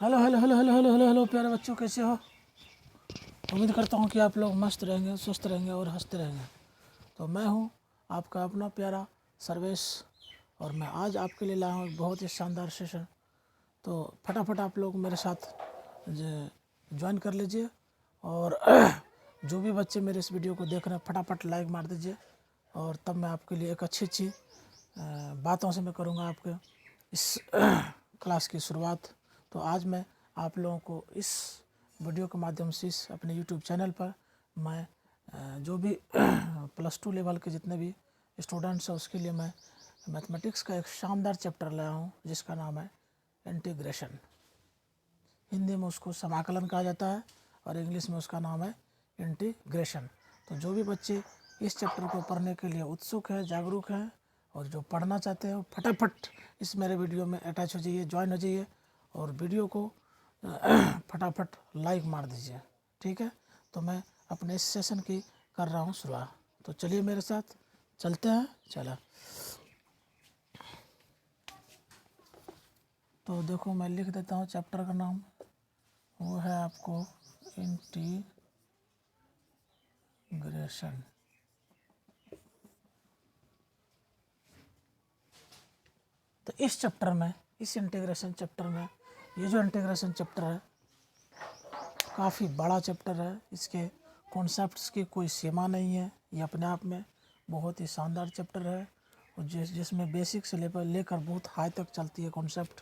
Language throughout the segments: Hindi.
Hello hello hello hello hello hello hello प्यारे बच्चों, कैसे हो? उम्मीद करता हूँ कि आप लोग मस्त रहेंगे, स्वस्थ रहेंगे और हंसते रहेंगे। तो मैं हूँ आपका अपना प्यारा सर्वेश, और मैं आज आपके लिए लाया हूँ एक बहुत ही शानदार सेशन। तो फटाफट आप लोग मेरे साथ ज्वाइन कर लीजिए, और जो भी बच्चे मेरे इस वीडियो को देख रहे हैं फटाफट लाइक मार दीजिए। और तब मैं आपके लिए एक अच्छी अच्छी बातों से मैं करूँगा आपके इस क्लास की शुरुआत। तो आज मैं आप लोगों को इस वीडियो के माध्यम से इस अपने यूट्यूब चैनल पर मैं जो भी +2 लेवल के जितने भी स्टूडेंट्स हैं उसके लिए मैं मैथमेटिक्स का एक शानदार चैप्टर लाया हूँ जिसका नाम है इंटीग्रेशन। हिंदी में उसको समाकलन कहा जाता है और इंग्लिश में उसका नाम है इंटीग्रेशन। तो जो भी बच्चे इस चैप्टर को पढ़ने के लिए उत्सुक है, जागरूक हैं और जो पढ़ना चाहते हैं फटाफट इस मेरे वीडियो में अटैच हो जाइए, ज्वाइन हो जाइए और वीडियो को फटाफट लाइक मार दीजिए। ठीक है, तो मैं अपने इस सेशन की कर रहा हूँ शुरुआत। तो चलिए मेरे साथ चलते हैं। चला, तो देखो मैं लिख देता हूँ चैप्टर का नाम, वो है आपको इंटीग्रेशन। तो इस चैप्टर में, इस इंटीग्रेशन चैप्टर में, ये जो इंटीग्रेशन चैप्टर है काफ़ी बड़ा चैप्टर है। इसके कॉन्सेप्ट्स की कोई सीमा नहीं है। ये अपने आप में बहुत ही शानदार चैप्टर है और जिसमें बेसिक से लेकर बहुत हाई तक चलती है कॉन्सेप्ट।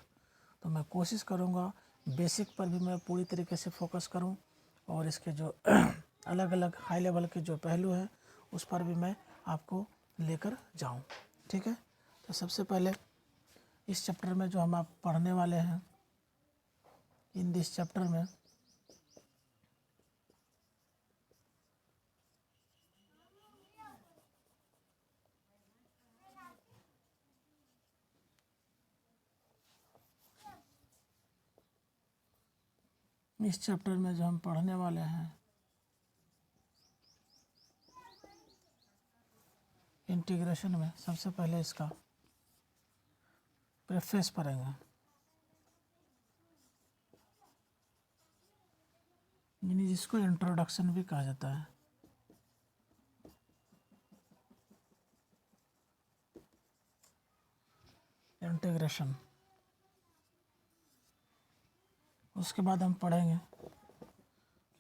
तो मैं कोशिश करूँगा बेसिक पर भी मैं पूरी तरीके से फोकस करूँ और इसके जो अलग अलग हाई लेवल के जो पहलू हैं उस पर भी मैं आपको लेकर जाऊँ। ठीक है, तो सबसे पहले इस चैप्टर में जो हम आप पढ़ने वाले हैं, इन दिस चैप्टर में जो हम पढ़ने वाले हैं इंटीग्रेशन में, सबसे पहले इसका प्रेफेस पढ़ेंगे, यानी जिसको इंट्रोडक्शन भी कहा जाता है। इंटीग्रेशन, उसके बाद हम पढ़ेंगे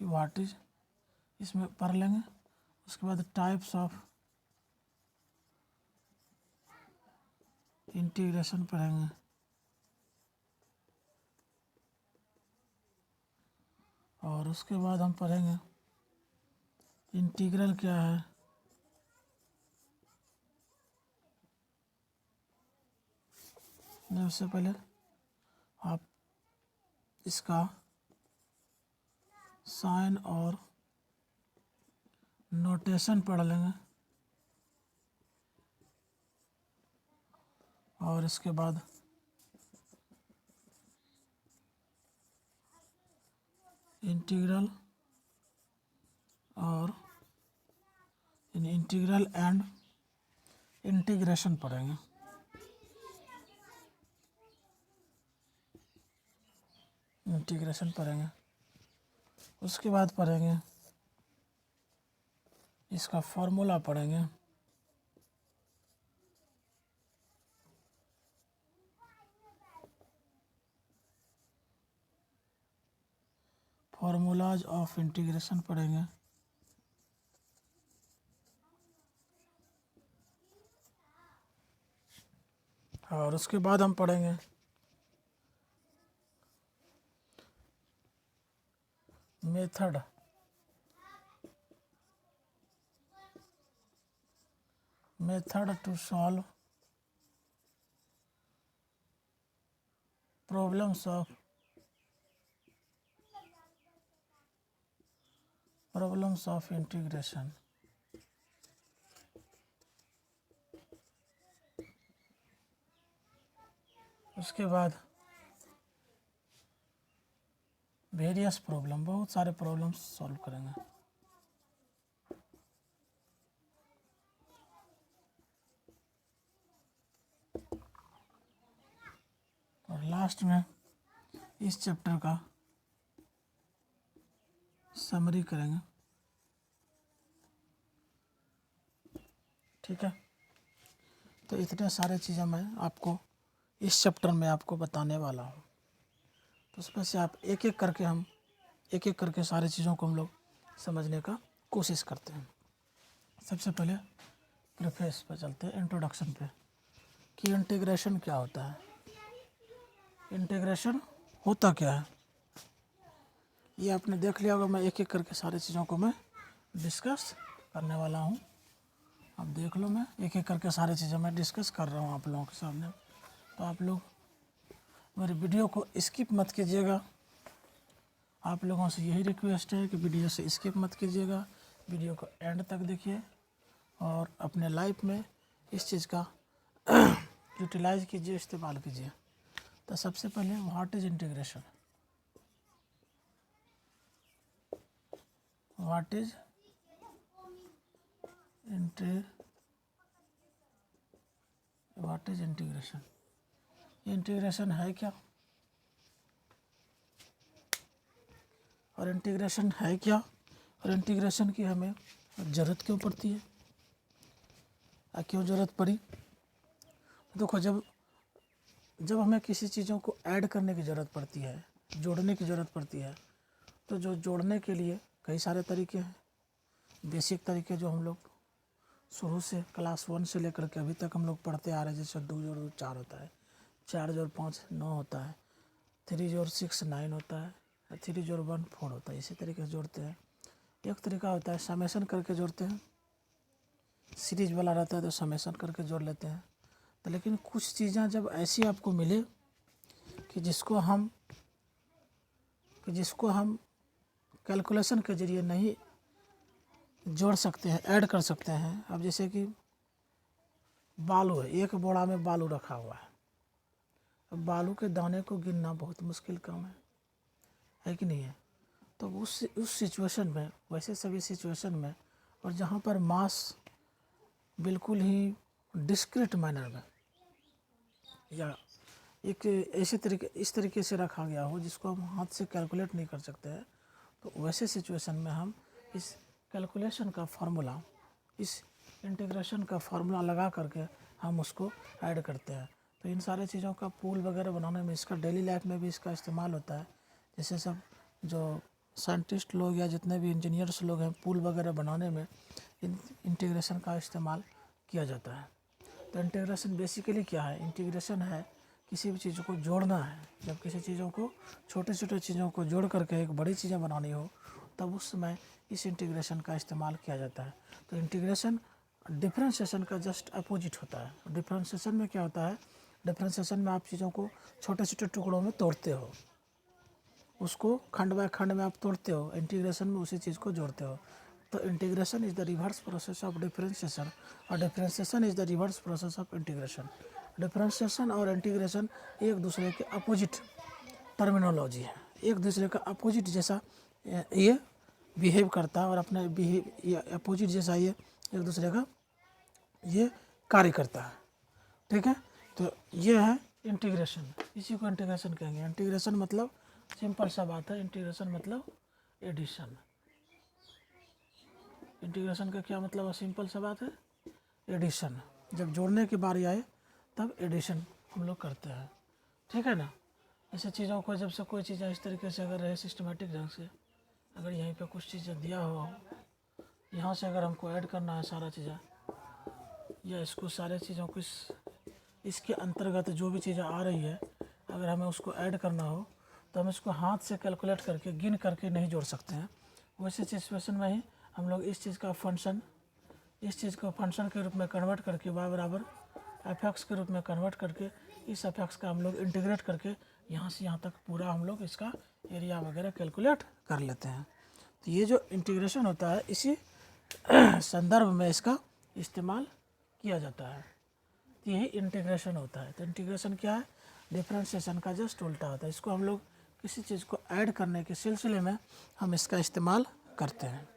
कि व्हाट इज, इसमें पढ़ लेंगे। उसके बाद टाइप्स ऑफ इंटीग्रेशन पढ़ेंगे। और उसके बाद हम पढ़ेंगे इंटीग्रल क्या है, उससे पहले आप इसका साइन और नोटेशन पढ़ लेंगे। और इसके बाद इंटीग्रल और इंटीग्रल एंड इंटीग्रेशन पढ़ेंगे। इंटीग्रेशन पढ़ेंगे, उसके बाद पढ़ेंगे इसका फॉर्मूला पढ़ेंगे। फॉर्मूलाज ऑफ इंटीग्रेशन पढ़ेंगे। और उसके बाद हम पढ़ेंगे method to solve problems of integration. उसके बाद वेरियस प्रॉब्लम, बहुत सारे प्रॉब्लम्स सॉल्व करेंगे। और लास्ट में इस चैप्टर का समरी करेंगे। ठीक है, तो इतने सारे चीज़ें मैं आपको इस चैप्टर में आपको बताने वाला हूँ। तो उसमें से आप एक एक करके सारी चीज़ों को हम लोग समझने का कोशिश करते हैं। सबसे पहले प्रीफेस पे चलते हैं, इंट्रोडक्शन पे, कि इंटीग्रेशन क्या होता है। इंटीग्रेशन होता क्या है ये आपने देख लिया होगा। मैं एक एक करके सारी चीज़ों को मैं डिस्कस करने वाला हूँ। आप देख लो, मैं एक एक करके सारी चीज़ें मैं डिस्कस कर रहा हूँ आप लोगों के सामने। तो आप लोग मेरे वीडियो को स्किप मत कीजिएगा। आप लोगों से यही रिक्वेस्ट है कि वीडियो से स्किप मत कीजिएगा, वीडियो को एंड तक देखिए और अपने लाइफ में इस चीज़ का यूटिलाइज कीजिए, इस्तेमाल कीजिए। तो सबसे पहले what is integration. What is integration. Integration है क्या और इंटीग्रेशन है क्या और इंटीग्रेशन की हमें ज़रूरत क्यों पड़ती है, क्यों ज़रूरत पड़ी। देखो, जब हमें किसी चीज़ों को ऐड करने की ज़रूरत पड़ती है, जोड़ने की ज़रूरत पड़ती है, तो जो जोड़ने के लिए कई सारे तरीके हैं। बेसिक तरीके जो हम लोग शुरू से क्लास 1 से लेकर के अभी तक हम लोग पढ़ते आ रहे हैं, जैसे 2 जोड़ 2 4 होता है, 4 जोड़ 5 9 होता है, 3 जोड़ 6 9 होता है, 3 जोड़ 1 4 होता है। इसी तरीके से जोड़ते हैं। एक तरीका होता है समेशन करके जोड़ते हैं, सीरीज वाला रहता है तो समेशन करके जोड़ लेते हैं। तो लेकिन कुछ चीज़ें जब ऐसी आपको मिले कि जिसको हम कैलकुलेशन के ज़रिए नहीं जोड़ सकते हैं, ऐड कर सकते हैं। अब जैसे कि बालू है, एक बोरा में बालू रखा हुआ है। अब बालू के दाने को गिनना बहुत मुश्किल काम है कि नहीं है। तो उस सिचुएशन में, वैसे सभी सिचुएशन में, और जहाँ पर मास बिल्कुल ही डिस्क्रीट मैनर में या एक इस तरीके से रखा गया हो जिसको हम हाथ से कैलकुलेट नहीं कर सकते हैं, तो वैसे सिचुएशन में हम इस कैलकुलेशन का फार्मूला, इस इंटीग्रेशन का फार्मूला लगा करके हम उसको ऐड करते हैं। तो इन सारे चीज़ों का पूल वगैरह बनाने में, इसका डेली लाइफ में भी इसका इस्तेमाल होता है। जैसे सब जो साइंटिस्ट लोग या जितने भी इंजीनियर्स लोग हैं, पूल वगैरह बनाने में इंटीग्रेशन का इस्तेमाल किया जाता है। तो इंटीग्रेशन बेसिकली क्या है? इंटीग्रेशन है किसी भी चीज़ को जोड़ना है। जब किसी चीज़ों को, छोटे छोटे चीज़ों को जोड़ करके एक बड़ी चीज़ें बनानी हो, तब उस समय इस इंटीग्रेशन का इस्तेमाल किया जाता है। तो इंटीग्रेशन डिफरेंशिएशन का जस्ट अपोजिट होता है। डिफरेंशिएशन में क्या होता है? डिफरेंशिएशन में आप चीज़ों को छोटे छोटे टुकड़ों में तोड़ते हो, उसको खंड बाय खंड में आप तोड़ते हो। इंटीग्रेशन में उसी चीज़ को जोड़ते हो। तो integration is the reverse process of differentiation और differentiation is the reverse process of integration. Differentiation और इंटीग्रेशन एक दूसरे के अपोजिट टर्मिनोलॉजी है, एक दूसरे का अपोजिट जैसा ये बिहेव करता है और अपने अपोजिट जैसा ये एक दूसरे का ये कार्य करता है। ठीक है, तो ये है इंटीग्रेशन। इसी को इंटीग्रेशन कहेंगे। इंटीग्रेशन मतलब सिंपल सा बात है, इंटीग्रेशन मतलब एडिशन। इंटीग्रेशन का क्या मतलब है? सिंपल सा बात है, एडिशन। जब जोड़ने की बारी आए तब एडिशन हम लोग करते हैं। ठीक है ना। ऐसे चीज़ों को, जब से कोई चीज़ें इस तरीके से अगर रहे सिस्टमेटिक ढंग से, अगर यहीं पे कुछ चीज़ें दिया हो, यहाँ से अगर हमको ऐड करना है सारा चीज़ें, या इसको सारे चीज़ों को इसके अंतर्गत जो भी चीज़ें आ रही है, अगर हमें उसको ऐड करना हो तो हम इसको हाथ से कैलकुलेट करके, गिन करके नहीं जोड़ सकते हैं। वैसे सिचुएशन में ही हम लोग इस चीज़ को फंक्शन के रूप में कन्वर्ट करके, y बराबर एफ एक्स के रूप में कन्वर्ट करके, इस एफ एक्स का हम लोग इंटीग्रेट करके यहाँ से यहाँ तक पूरा हम लोग इसका एरिया वगैरह कैलकुलेट कर लेते हैं। तो ये जो इंटीग्रेशन होता है, इसी संदर्भ में इसका इस्तेमाल किया जाता है। तो यही इंटीग्रेशन होता है। तो इंटीग्रेशन क्या है? डिफरेंशिएशन का जस्ट उल्टा होता है। इसको हम लोग किसी चीज़ को ऐड करने के सिलसिले में हम इसका इस्तेमाल करते हैं।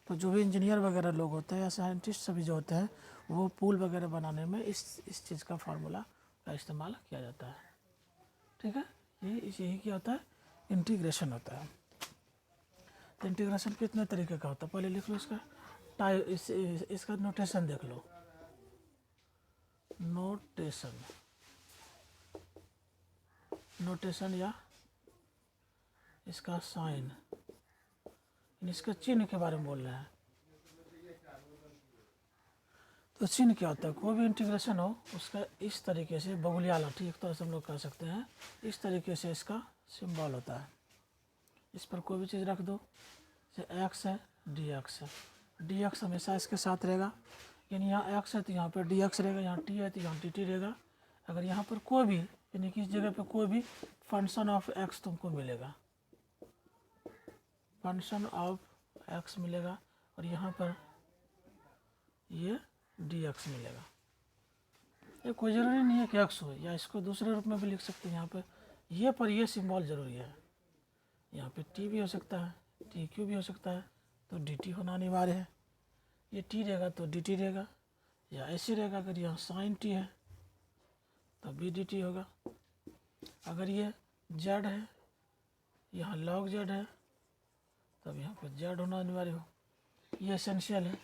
तो जो भी इंजीनियर वगैरह लोग होते हैं या साइंटिस्ट सभी जो होते हैं, वो पूल वगैरह बनाने में इस चीज़ का फार्मूला का इस्तेमाल किया जाता है। ठीक है, यही क्या होता है, इंटीग्रेशन होता है। तो इंटीग्रेशन कितने तरीके का होता है, पहले लिख लो इसका इसका नोटेशन देख लो। नोटेशन या इसका साइन, इसका चिन्ह के बारे में बोल रहे हैं। तो चिन्ह क्या होता है, कोई भी इंटीग्रेशन हो उसका इस तरीके से बगुलिया लाठी एक तरह से हम लोग कह सकते हैं, इस तरीके से इसका सिंबल होता है। इस पर कोई भी चीज़ रख दो, जैसे एक्स है, डी एक्स है, डी एक्स हमेशा इसके साथ रहेगा, यानी यहाँ एक्स है तो यहाँ पर डी एक्स रहेगा, यहाँ टी है तो यहाँ टी टी रहेगा। अगर यहाँ पर कोई भी यानी कि इस जगह पर कोई भी फंक्शन ऑफ एक्स तुमको मिलेगा, फंक्शन ऑफ एक्स मिलेगा, और यहाँ पर ये डी एक्स मिलेगा। ये कोई ज़रूरी नहीं है कि एक्स हो, या इसको दूसरे रूप में भी लिख सकते हैं। यहाँ पे ये पर ये सिंबल ज़रूरी है। यहाँ पे टी भी हो सकता है, टी क्यू भी हो सकता है, तो डी टी होना अनिवार्य है। ये टी रहेगा तो डी टी रहेगा, या ऐसे रहेगा अगर यहाँ साइन टी है तब भी डी टी होगा। अगर ये जेड है, यहाँ लॉग जेड है, तब यहाँ पर जेड होना अनिवार्य हो। ये एसेंशियल है,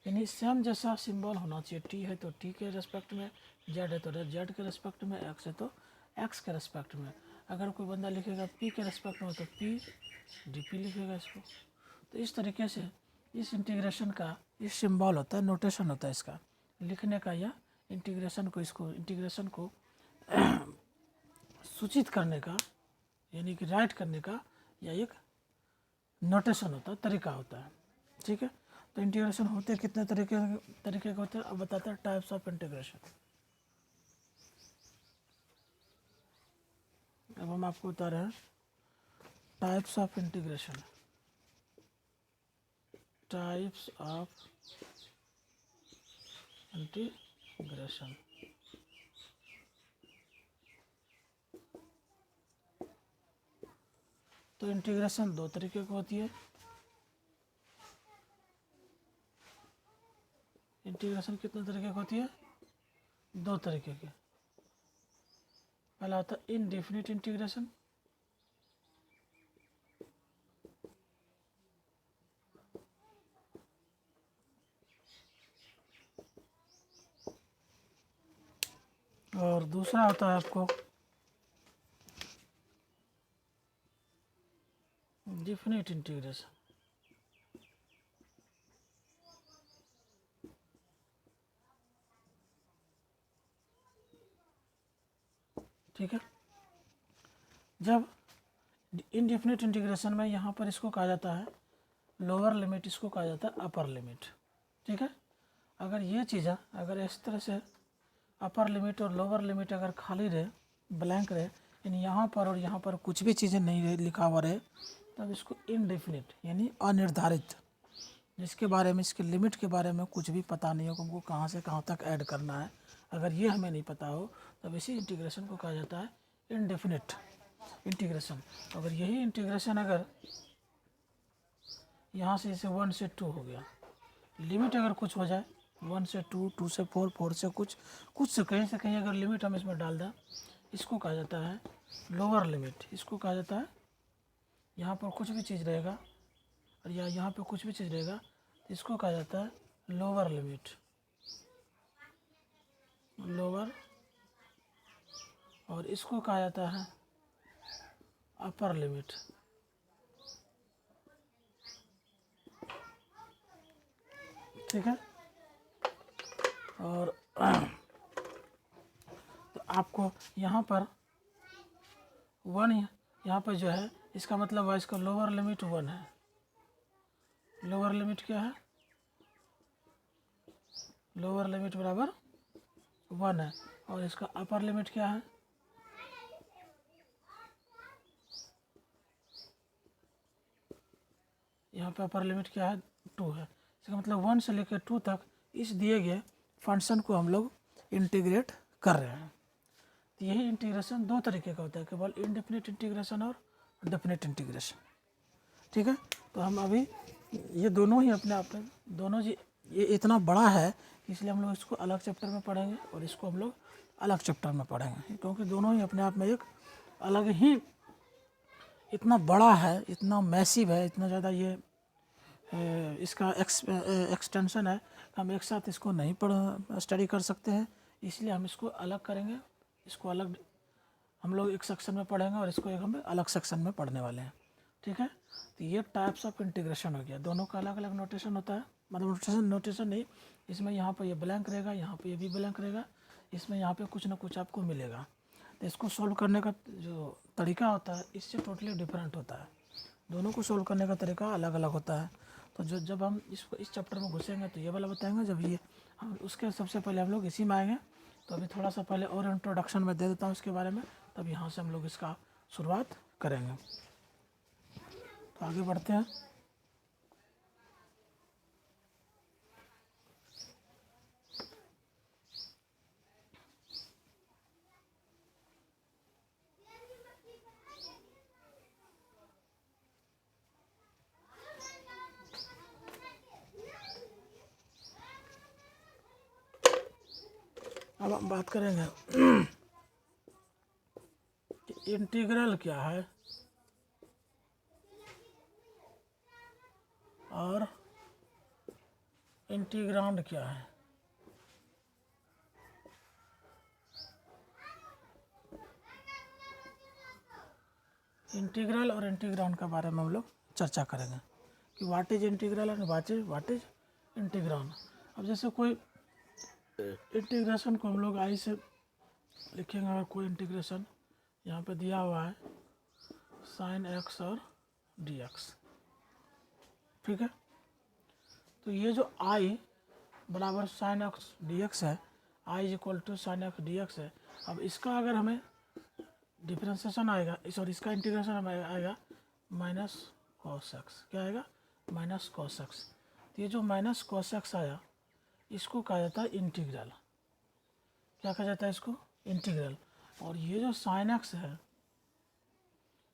यानी सेम जैसा सिंबल होना चाहिए। टी है तो टी के रेस्पेक्ट में, जेड है तो जेड के रेस्पेक्ट में, एक्स है तो एक्स के रेस्पेक्ट में। अगर कोई बंदा लिखेगा पी के रेस्पेक्ट में तो पी डी पी लिखेगा इसको। तो इस तरीके से इस इंटीग्रेशन का इस सिंबल होता है, नोटेशन होता है इसका लिखने का, या इंटीग्रेशन को सूचित करने का, यानी कि राइट करने का, या एक नोटेशन होता है, तरीका होता है। ठीक है, तो इंटीग्रेशन होते कितने तरीके के होते हैं, अब बताते हैं टाइप्स ऑफ इंटीग्रेशन। अब हम आपको बता रहे हैं types of integration. Types of integration, तो इंटीग्रेशन दो तरीके की होती है। इंटीग्रेशन कितने तरीके की होती है, दो तरीके की। पहला होता है इनडेफिनिट इंटीग्रेशन, और दूसरा होता है आपको डेफिनिट इंटीग्रेशन। ठीक है, जब इनडेफिनिट इंटीग्रेशन में यहाँ पर इसको कहा जाता है लोअर लिमिट, इसको कहा जाता है अपर लिमिट। ठीक है, अगर ये चीज़ें अगर इस तरह से अपर लिमिट और लोअर लिमिट अगर खाली रहे, ब्लैंक रहे, यानी यहाँ पर और यहाँ पर कुछ भी चीज़ें नहीं रहे, लिखा हुआ रहे, तब इसको इनडेफिनिट यानी अनिर्धारित, जिसके बारे में, इसके लिमिट के बारे में कुछ भी पता नहीं हो कि हमको कहाँ से कहाँ तक ऐड करना है, अगर ये हमें नहीं पता हो, तब इसी इंटीग्रेशन को कहा जाता है इनडेफिनिट इंटीग्रेशन। अगर यही इंटीग्रेशन अगर यहाँ से जैसे 1 से 2 हो गया, लिमिट अगर कुछ हो जाए 1 से 2, 2 से 4, 4 से कुछ से कहीं अगर लिमिट हम इसमें डाल दें, इसको कहा जाता है लोअर लिमिट। इसको कहा जाता है, यहाँ पर कुछ भी चीज़ रहेगा और या यहाँ पर कुछ भी चीज़ रहेगा, तो इसको कहा जाता है लोअर लिमिट, लोअर, और इसको कहा जाता है अपर लिमिट। ठीक है, और तो आपको यहाँ पर 1 यहाँ पर जो है, इसका मतलब है इसका लोअर लिमिट 1 है। लोअर लिमिट क्या है, लोअर लिमिट बराबर 1 है, और इसका अपर लिमिट क्या है, यहाँ पे अपर लिमिट क्या है, 2 है। इसका मतलब 1 से लेकर 2 तक इस दिए गए फंक्शन को हम लोग इंटीग्रेट कर रहे हैं। तो यही इंटीग्रेशन दो तरीके का होता है, केवल इनडेफिनिट इंटीग्रेशन और डेफिनिट इंटीग्रेशन। ठीक है, तो हम अभी ये दोनों ही अपने आप में दोनों जी, ये इतना बड़ा है इसलिए हम लोग इसको अलग चैप्टर में पढ़ेंगे और इसको हम लोग अलग चैप्टर में पढ़ेंगे, क्योंकि दोनों ही अपने आप में एक अलग ही इतना बड़ा है, इतना मैसिव है, इतना ज़्यादा ये इसका एक्सटेंशन है, हम एक साथ इसको नहीं स्टडी कर सकते हैं, इसलिए हम इसको अलग करेंगे। इसको अलग हम लोग एक सेक्शन में पढ़ेंगे और इसको एक हम अलग सेक्शन में पढ़ने वाले हैं, ठीक है। तो ये टाइप्स ऑफ इंटीग्रेशन हो गया, दोनों का अलग अलग नोटेशन होता है, मतलब नोटेशन नहीं, इसमें यहाँ पर ये ब्लैंक रहेगा, यहाँ पर ये भी ब्लैंक रहेगा, इसमें यहाँ पे कुछ ना कुछ आपको मिलेगा। तो इसको सॉल्व करने का जो तरीका होता है इससे टोटली डिफरेंट होता है, दोनों को सॉल्व करने का तरीका अलग अलग होता है। तो जब हम इस चैप्टर में घुसेंगे तो ये वाला बताएंगे, जब ये हम उसके सबसे पहले हम लोग इसी में आएंगे। तो अभी थोड़ा सा पहले और इंट्रोडक्शन में दे देता हूँ इसके बारे में, तब यहाँ से हम लोग इसका शुरुआत करेंगे। तो आगे बढ़ते हैं। अब हम बात करेंगे कि इंटीग्रल क्या है और इंटीग्रांड क्या है। इंटीग्रल और इंटीग्रांड के बारे में हम लोग चर्चा करेंगे कि what is integral and what is integrand. अब जैसे कोई इंटीग्रेशन को हम लोग आई से लिखेंगे, अगर कोई इंटीग्रेशन यहाँ पे दिया हुआ है साइन एक्स और डी एक्स, ठीक है। तो ये जो आई बराबर साइन एक्स डी एक्स है, I is equal to sine x d x है। अब इसका अगर हमें डिफ्रेंसिएशन आएगा, सॉरी इसका इंटीग्रेशन हमें आएगा माइनस कॉस एक्स, क्या आएगा माइनस कॉस एक्स। तो ये जो माइनस कॉस एक्स आया इसको कहा जाता है इंटीग्रल, क्या कहा जाता है इसको इंटीग्रल। और ये जो साइन एक्स है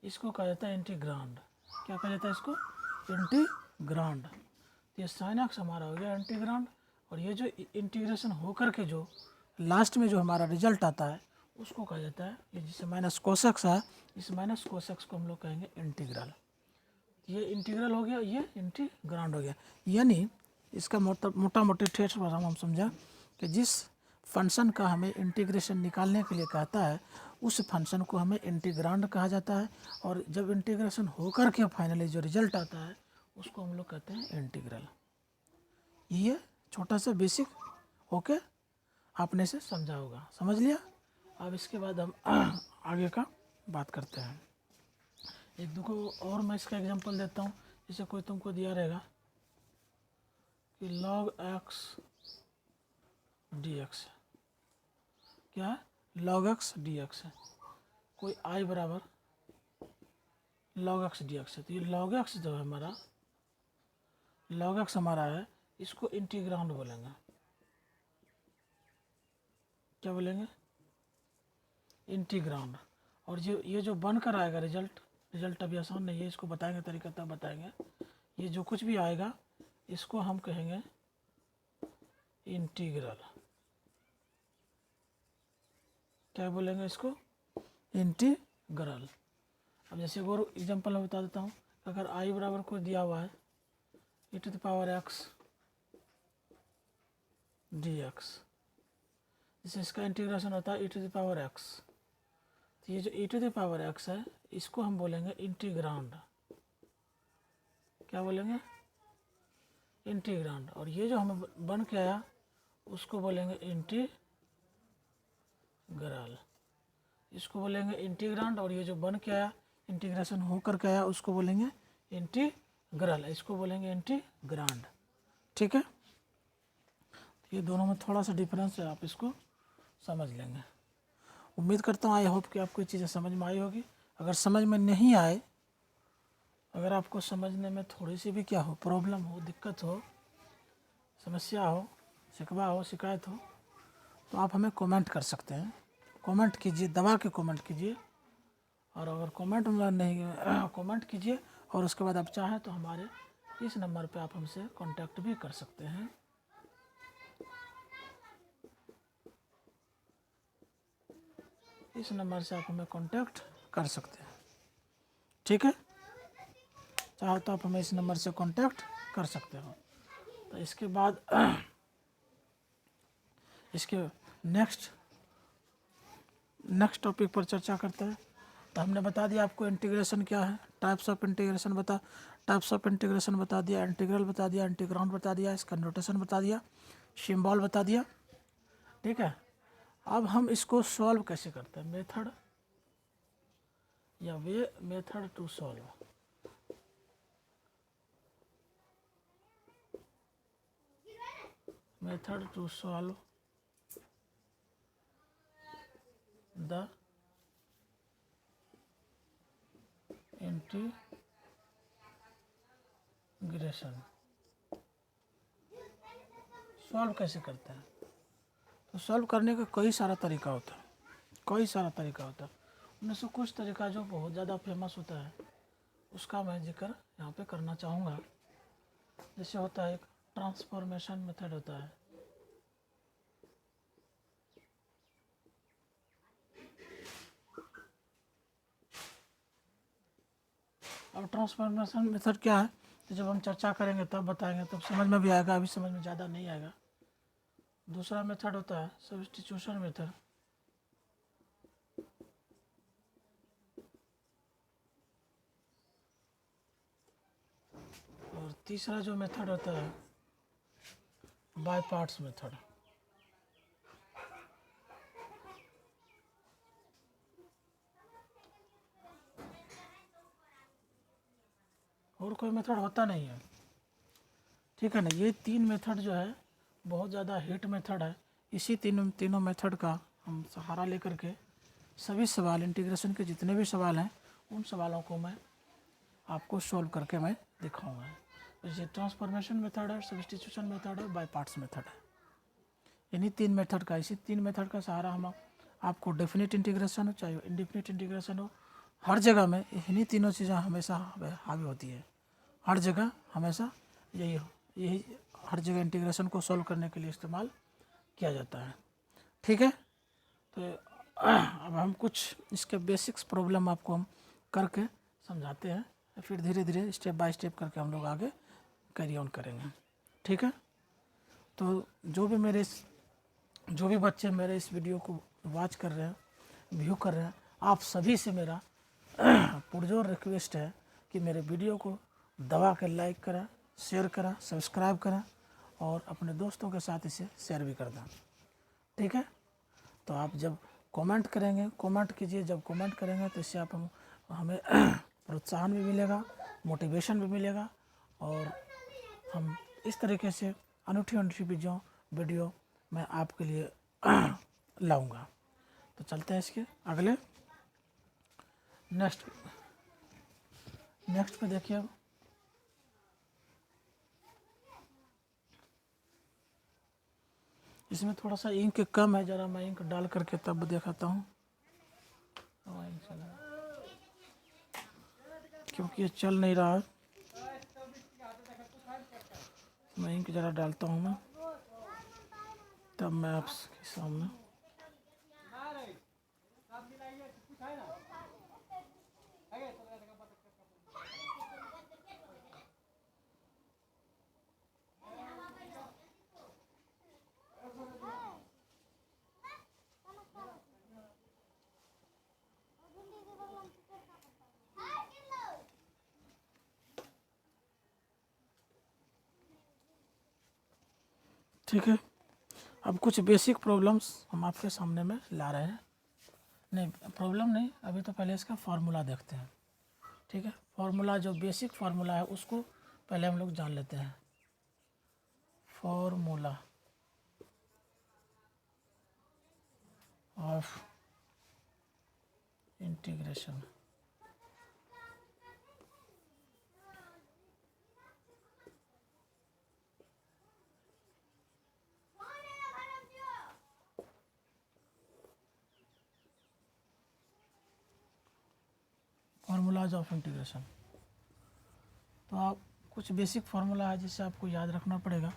इसको कहा जाता है इंटीग्रांड, क्या कहा जाता है इसको इंटीग्रांड। ये साइन एक्स हमारा हो गया इंटीग्रांड, और ये जो इंटीग्रेशन होकर के जो लास्ट में जो हमारा रिजल्ट आता है उसको कहा जाता है, ये जिसे माइनस कोस एक्स है, इस माइनस कोस एक्स को हम लोग कहेंगे इंटीग्रल। ये इंटीग्रल हो गया, ये इंटीग्रांड हो गया। यानी इसका मोटा मोटी ठेठ भाषा में हम समझा कि जिस फंक्शन का हमें इंटीग्रेशन निकालने के लिए कहता है उस फंक्शन को हमें इंटीग्रांड कहा जाता है, और जब इंटीग्रेशन होकर के फाइनली जो रिजल्ट आता है उसको हम लोग कहते हैं इंटीग्रल। ये छोटा सा बेसिक ओके आपने से समझा होगा, समझ लिया। अब इसके बाद हम आगे का बात करते हैं। एक दो को और मैं इसका एग्जांपल देता हूँ। जैसे कोई तुमको दिया रहेगा कि log x dx, क्या है log x dx है, कोई i बराबर log x dx है। तो ये log x जो है हमारा log x हमारा है, इसको इंटीग्रांड बोलेंगे, क्या बोलेंगे इंटीग्रांड। और ये जो बनकर आएगा रिजल्ट अभी आसान नहीं है, इसको बताएंगे तरीका तब बताएंगे। ये जो कुछ भी आएगा इसको हम कहेंगे इंटीग्रल, क्या बोलेंगे इसको इंटीग्रल। अब जैसे और एग्जांपल मैं बता देता हूँ, अगर आई बराबर को दिया हुआ है e to the power x dx, जैसे इसका इंटीग्रेशन होता है e to the power x। तो ये जो e to the power x है इसको हम बोलेंगे इंटीग्रांड, क्या बोलेंगे इंटीग्रांड। और ये जो हमें बन के आया उसको बोलेंगे इंटीग्रल, इसको बोलेंगे इंटीग्रांड। और ये जो बन के आया इंटीग्रेशन होकर के आया उसको बोलेंगे इंटीग्रल, इसको बोलेंगे इंटीग्रांड, ठीक है। ये दोनों में थोड़ा सा डिफरेंस है, आप इसको समझ लेंगे। उम्मीद करता हूँ आई होप कि आपको ये चीज़ें समझ में आई होगी। अगर समझ में नहीं आए, अगर आपको समझने में थोड़ी सी भी क्या हो प्रॉब्लम हो, दिक्कत हो, समस्या हो, शिकवा हो, शिकायत हो, तो आप हमें कमेंट कर सकते हैं। कमेंट कीजिए, दबा के कमेंट कीजिए। और अगर कमेंट में नहीं कमेंट कीजिए और उसके बाद आप चाहें तो हमारे इस नंबर पे आप हमसे कांटेक्ट भी कर सकते हैं। इस नंबर से आप हमें कांटेक्ट कर सकते हैं। ठीक है, चाहो तो आप हमें इस नंबर से कांटेक्ट कर सकते हो। तो इसके बाद इसके नेक्स्ट टॉपिक पर चर्चा करते हैं। तो हमने बता दिया आपको इंटीग्रेशन क्या है, टाइप्स ऑफ इंटीग्रेशन बता दिया, इंटीग्रल बता दिया, इंटीग्रांड बता दिया, इसका नोटेशन बता दिया, सिंबल बता दिया। ठीक है, अब हम इसको सॉल्व कैसे करते हैं, मेथड या way method to solve. Method to solve the integration. Solve कैसे करते हैं, तो सॉल्व करने का कई सारा तरीका होता है, उनमें से कुछ तरीका जो बहुत ज़्यादा फेमस होता है उसका मैं जिक्र यहाँ पे करना चाहूँगा। जैसे होता है एक ट्रांसफॉर्मेशन मेथड होता है, अब ट्रांसफॉर्मेशन मेथड क्या है तो जब हम चर्चा करेंगे तब बताएंगे, तब समझ में भी आएगा, अभी समझ में ज़्यादा नहीं आएगा। दूसरा मेथड होता है सब्स्टिट्यूशन मेथड, और तीसरा जो मेथड होता है बाय पार्ट्स मेथड। और कोई मेथड होता नहीं है। ठीक है ना, ये तीन मेथड जो है बहुत ज़्यादा हिट मेथड है। इसी तीनों मेथड का हम सहारा लेकर के सभी सवाल, इंटीग्रेशन के जितने भी सवाल हैं उन सवालों को मैं आपको सॉल्व करके मैं दिखाऊंगा। जैसे ट्रांसफॉर्मेशन मेथड है, सब्स्टिट्यूशन मेथड है, बाय पार्ट्स मेथड है। इन्हीं तीन मेथड का, इसी तीन मेथड का सहारा हम आपको डेफिनेट इंटीग्रेशन हो चाहे इंडेफिनिट इंटीग्रेशन हो, हर जगह में इन्हीं तीनों चीज़ें हमेशा हावी होती है। हर जगह हमेशा यही हर जगह इंटीग्रेशन को सॉल्व करने के लिए इस्तेमाल किया जाता है। ठीक है, तो अब हम कुछ इसके बेसिक्स प्रॉब्लम आपको हम करके समझाते हैं, फिर धीरे धीरे स्टेप बाय स्टेप करके हम लोग आगे कैरी ऑन करेंगे। ठीक है, तो जो भी बच्चे मेरे इस वीडियो को वॉच कर रहे हैं, व्यू कर रहे हैं, आप सभी से मेरा पुरजोर रिक्वेस्ट है कि मेरे वीडियो को दबा कर लाइक करें, शेयर करें, सब्सक्राइब करें और अपने दोस्तों के साथ इसे शेयर भी कर दें। ठीक है, तो आप जब कमेंट करेंगे, कमेंट कीजिए, जब कमेंट करेंगे तो इससे हमें प्रोत्साहन भी मिलेगा, मोटिवेशन भी मिलेगा, और हम इस तरीके से अनूठी वीडियो मैं आपके लिए लाऊंगा। तो चलते हैं इसके अगले नेक्स्ट पे देखिए। अब इसमें थोड़ा सा इंक कम है, ज़रा मैं इंक डाल करके तब दिखाता हूँ। क्योंकि ये चल नहीं रहा है, मैं इंक ज़रा डालता हूँ मैं, तब मैं आपके सामने। ठीक है, अब कुछ बेसिक प्रॉब्लम्स हम आपके सामने में ला रहे हैं। नहीं, प्रॉब्लम नहीं, अभी तो पहले इसका फार्मूला देखते हैं। ठीक है, फार्मूला जो बेसिक फार्मूला है उसको पहले हम लोग जान लेते हैं। Formula of integration. Formulas of integration, तो आप कुछ बेसिक फार्मूला है जिसे आपको याद रखना पड़ेगा।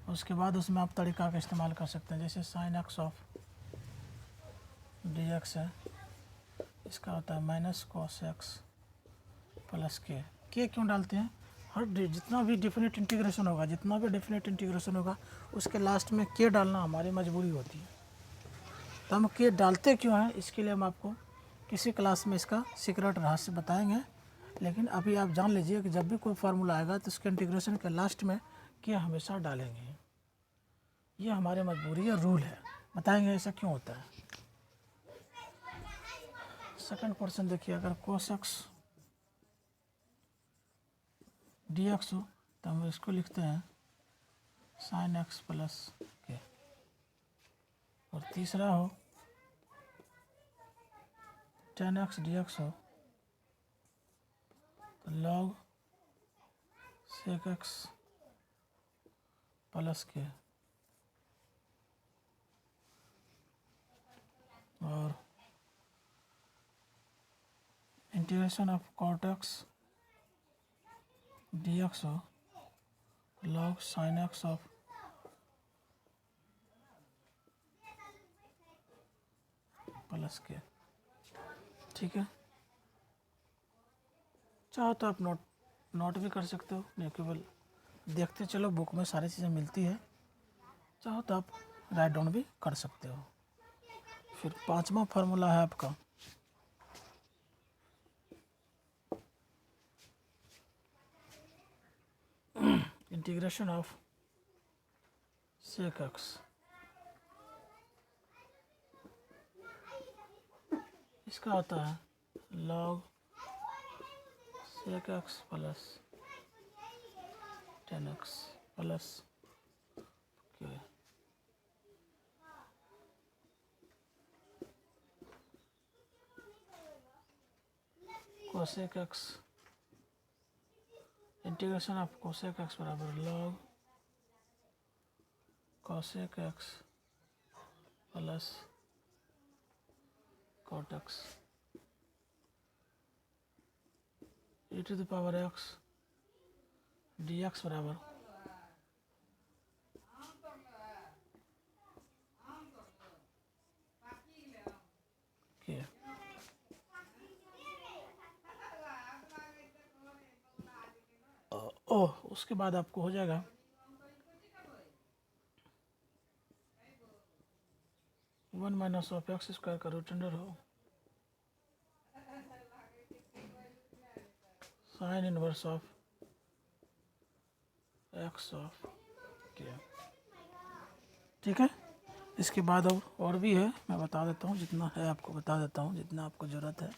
उसके बाद उसमें आप तरीका का इस्तेमाल कर सकते हैं, जैसे sign x of d x है इसका होता है माइनस कॉस एक्स प्लस के क्यों डालते हैं? हर जितना भी डेफिनेट इंटीग्रेशन होगा, जितना भी डेफिनेट इंटीग्रेशन होगा उसके लास्ट में के डालना हमारी मजबूरी होती है। तो हम के डालते क्यों हैं, इसके लिए हम आपको किसी क्लास में इसका सीक्रेट रहस्य बताएंगे। लेकिन अभी आप जान लीजिए कि जब भी कोई फार्मूला आएगा तो उसके इंटीग्रेशन के लास्ट में के हमेशा डालेंगे। ये हमारी मजबूरी है, रूल है। बताएंगे ऐसा क्यों होता है। सेकंड क्वेश्चन देखिए, अगर कोस एक्स डी एक्स हो तो हम इसको लिखते हैं साइन एक्स प्लस के। और तीसरा हो टेन एक्स डी एक्स हो तो log sec x plus K. और integration of cot x d x हो log sine x of plus K. ठीक है, चाहो तो आप नोट भी कर सकते हो, नहीं केवल देखते चलो, बुक में सारी चीज़ें मिलती है। चाहो तो आप राइट डाउन भी कर सकते हो। फिर पांचवा फार्मूला है आपका इंटीग्रेशन ऑफ सेक एक्स। इसका होता है log sec x plus tan x plus K. Cosec x integration of cosec x बराबर log cosec x plus cot x e to the power x d x बराबर के। उसके बाद आपको हो जाएगा one minus of x square का रूट अंडर हो sine inverse of x of K. ठीक है, इसके बाद और भी है, मैं बता देता हूँ, जितना है आपको बता देता हूँ, जितना आपको ज़रूरत है।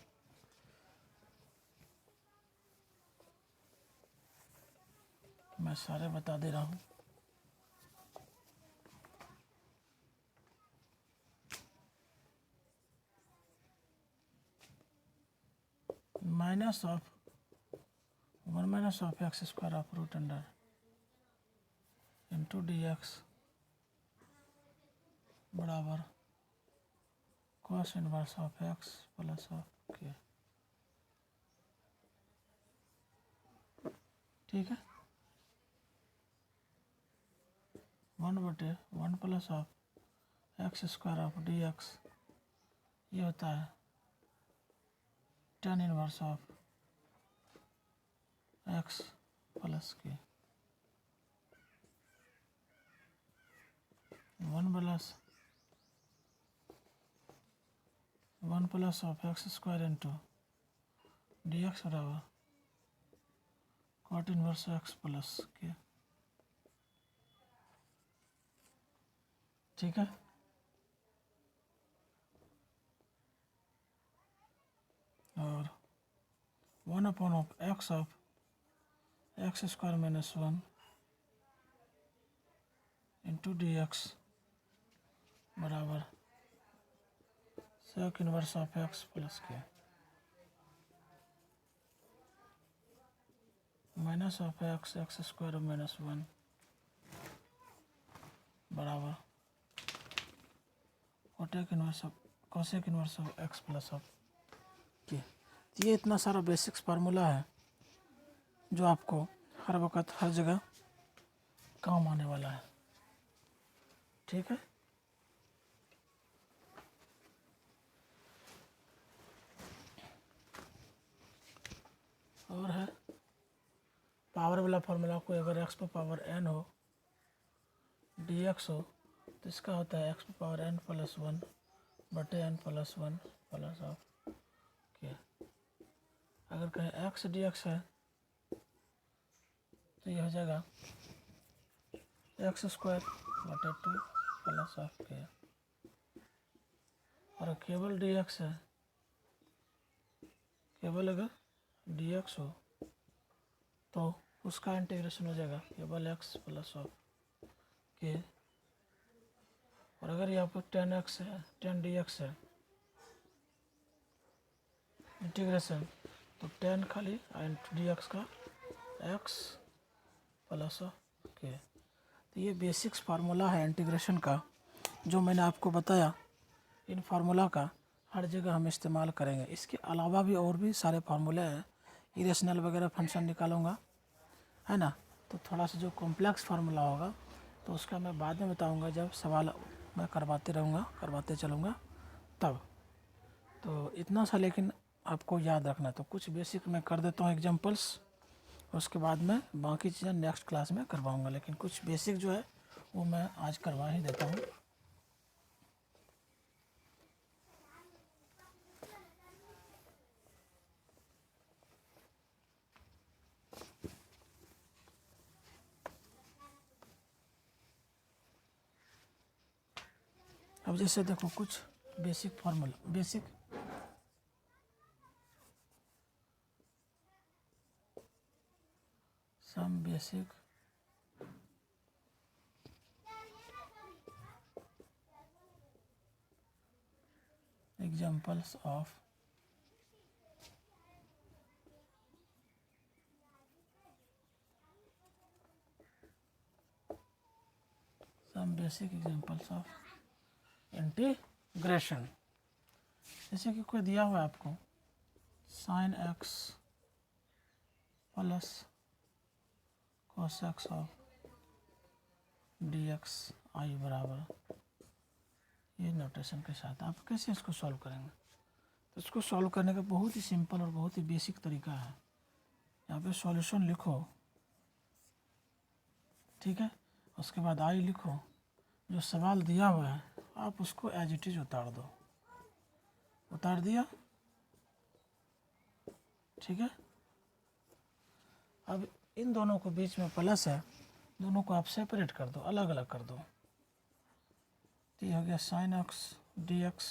मैं सारे बता दे रहा हूँ। Minus of one minus of x square of root under into d x बराबर cos inverse of x plus of K. ठीक है, वन बटे one plus of x square of d x, ये होता है tan inverse of x plus K. One plus of x square into d x बराबर cot inverse x plus K. ठीक है, और one upon of x square minus one into d x बराबर sec inverse of x plus K minus of x square minus one बराबर cosec inverse of x plus of K. ये इतना सारा बेसिक्स फार्मूला है जो आपको हर वक्त हर जगह काम आने वाला है। ठीक है, पावर वाला फार्मूला को अगर x पर पावर n हो dx हो तो इसका होता है x पर पावर n प्लस 1 बटे n प्लस 1 प्लस ऑफ के। अगर कहें x dx है तो ये हो जाएगा x स्क्वायर बटे 2 प्लस ऑफ के। और केवल dx है, केवल अगर dx हो तो उसका इंटीग्रेशन हो जाएगा केवल x प्लस ऑफ के। और अगर यहाँ पर 10x है, 10 dx है इंटीग्रेशन, तो 10 खाली dx का x प्लस ऑफ के। तो ये बेसिक्स फार्मूला है इंटीग्रेशन का जो मैंने आपको बताया। इन फार्मूला का हर जगह हम इस्तेमाल करेंगे। इसके अलावा भी और भी सारे फार्मूले हैं, इरेशनल वगैरह फंक्शन निकालूंगा, है ना। तो थोड़ा सा जो कॉम्प्लेक्स फार्मूला होगा तो उसका मैं बाद में बताऊंगा, जब सवाल मैं करवाते रहूँगा, करवाते चलूँगा तब। तो इतना सा लेकिन आपको याद रखना। तो कुछ बेसिक मैं कर देता हूँ एग्जांपल्स, उसके बाद में बाकी चीज़ें नेक्स्ट क्लास में करवाऊँगा, लेकिन कुछ बेसिक जो है वो मैं आज करवा ही देता हूँ। अब जैसे देखो कुछ basic formula, basic some basic examples of some basic examples of integration. जैसे कि कोई दिया हुआ है आपको sin x plus cos x of dx I बराबर, ये नोटेशन के साथ आप कैसे इसको सॉल्व करेंगे। तो इसको सॉल्व करने का बहुत ही सिंपल और बहुत ही बेसिक तरीका है। यहाँ पे सॉल्यूशन लिखो, ठीक है, उसके बाद आई लिखो, जो सवाल दिया हुआ है आप उसको एज इट इज उतार दो, उतार दिया, ठीक है। अब इन दोनों को बीच में प्लस है, दोनों को आप सेपरेट कर दो, अलग अलग कर दो। तो ये हो गया sin x dx,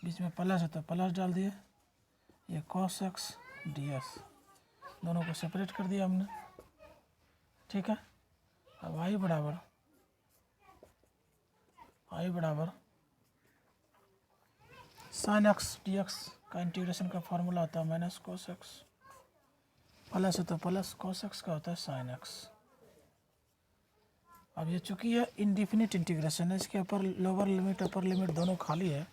बीच में प्लस है तो प्लस डाल दिए, ये cos x ds, दोनों को सेपरेट कर दिया हमने, ठीक है। अब आई बराबर sin x dx का इंटीग्रेशन का फॉर्मूला होता है माइनस cos x, प्लस है तो प्लस cos x का होता है sin x। अब ये चूँकि ये इनडिफिनिट इंटीग्रेशन है, इसके ऊपर लोअर लिमिट अपर लिमिट दोनों खाली है,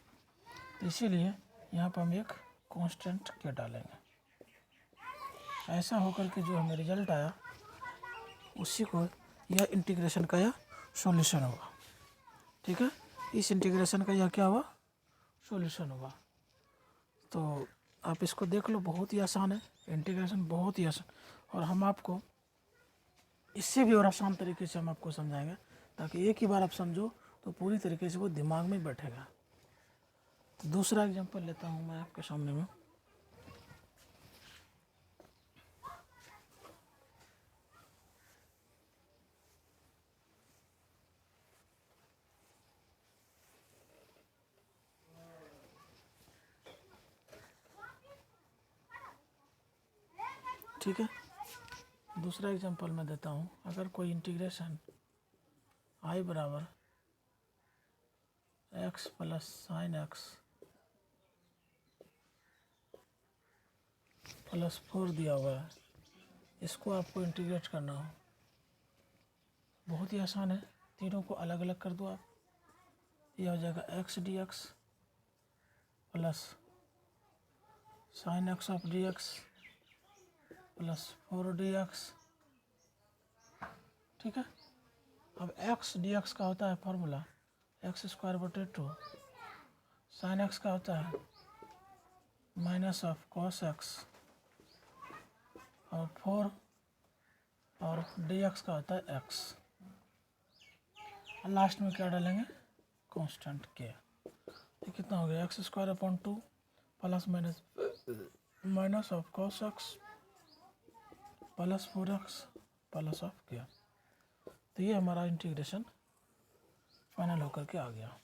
तो इसीलिए यहाँ पर हम एक कांस्टेंट के डालेंगे। ऐसा होकर के जो हमें रिजल्ट आया उसी को यह इंटीग्रेशन का यह सॉल्यूशन होगा, ठीक है। इस इंटीग्रेशन का यह क्या हुआ, सॉल्यूशन होगा। तो आप इसको देख लो, बहुत ही आसान है इंटीग्रेशन, बहुत ही आसान। और हम आपको इससे भी और आसान तरीके से हम आपको समझाएंगे, ताकि एक ही बार आप समझो तो पूरी तरीके से वो दिमाग में बैठेगा। तो दूसरा एग्जांपल लेता हूँ मैं आपके सामने में। ठीक है, दूसरा एग्जांपल मैं देता हूँ। अगर कोई इंटीग्रेशन आई बराबर x plus sine x plus 4 दिया हुआ है, इसको आपको इंटीग्रेट करना हो, बहुत ही आसान है। तीनों को अलग अलग कर दो आप, यह हो जाएगा x dx plus sign x of dx plus 4 dx, ठीक है। अब x dx का होता है फार्मूला एक्स स्क्वायर बटे 2, साइन एक्स का होता है माइनस ऑफ कॉस एक्स और 4 और dx का होता है x। लास्ट में क्या डालेंगे, कांस्टेंट k। ये कितना हो गया, x square upon 2 plus minus of cos x plus 4x plus of k। तो ये हमारा इंटीग्रेशन फाइनल होकर के आ गया।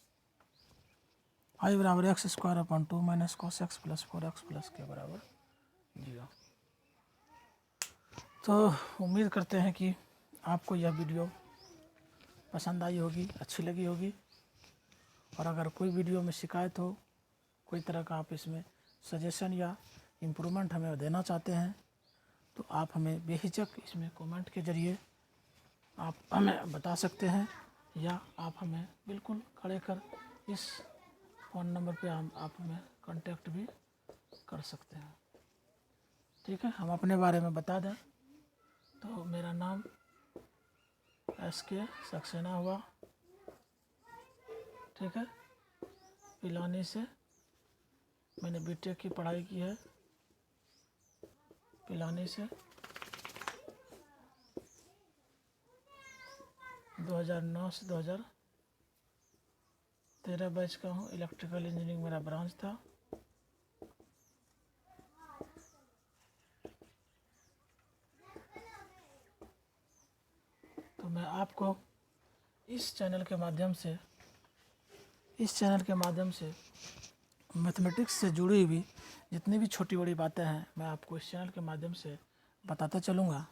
आई बराबर x square upon 2 minus cos x plus 4x plus के बराबर 0। तो उम्मीद करते हैं कि आपको यह वीडियो पसंद आई होगी, अच्छी लगी होगी। और अगर कोई वीडियो में शिकायत हो, कोई तरह का आप इसमें सजेशन या इम्प्रूवमेंट हमें देना चाहते हैं, तो आप हमें बेहिचक इसमें कमेंट के ज़रिए आप हमें बता सकते हैं, या आप हमें बिल्कुल खड़े कर इस फ़ोन नंबर पे आप हमें कांटेक्ट भी कर सकते हैं। ठीक है, हम अपने बारे में बता दें तो मेरा नाम SK सक्सेना हुआ। ठीक है, पिलानी से मैंने बीटेक की पढ़ाई की है, पिलानी से 2009 से 2013 बैच का हूँ। इलेक्ट्रिकल इंजीनियरिंग मेरा ब्रांच था। तो मैं आपको इस चैनल के माध्यम से मैथमेटिक्स से जुड़ी हुई जितनी भी छोटी बड़ी बातें हैं, मैं आपको इस चैनल के माध्यम से बताता चलूँगा।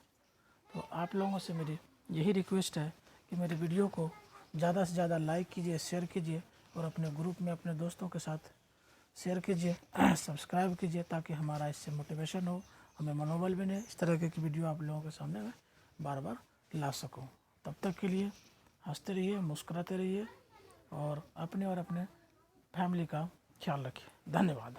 तो आप लोगों से मेरी यही रिक्वेस्ट है कि मेरे वीडियो को ज़्यादा से ज़्यादा लाइक कीजिए, शेयर कीजिए और अपने ग्रुप में अपने दोस्तों के साथ शेयर कीजिए, सब्सक्राइब कीजिए, ताकि हमारा इससे मोटिवेशन हो, हमें मनोबल बने, इस तरह की वीडियो आप लोगों के सामने मैं बार बार ला सकूं। तब तक के लिए हंसते रहिए, मुस्कुराते रहिए और अपने फैमिली का ख्याल रखिए। धन्यवाद।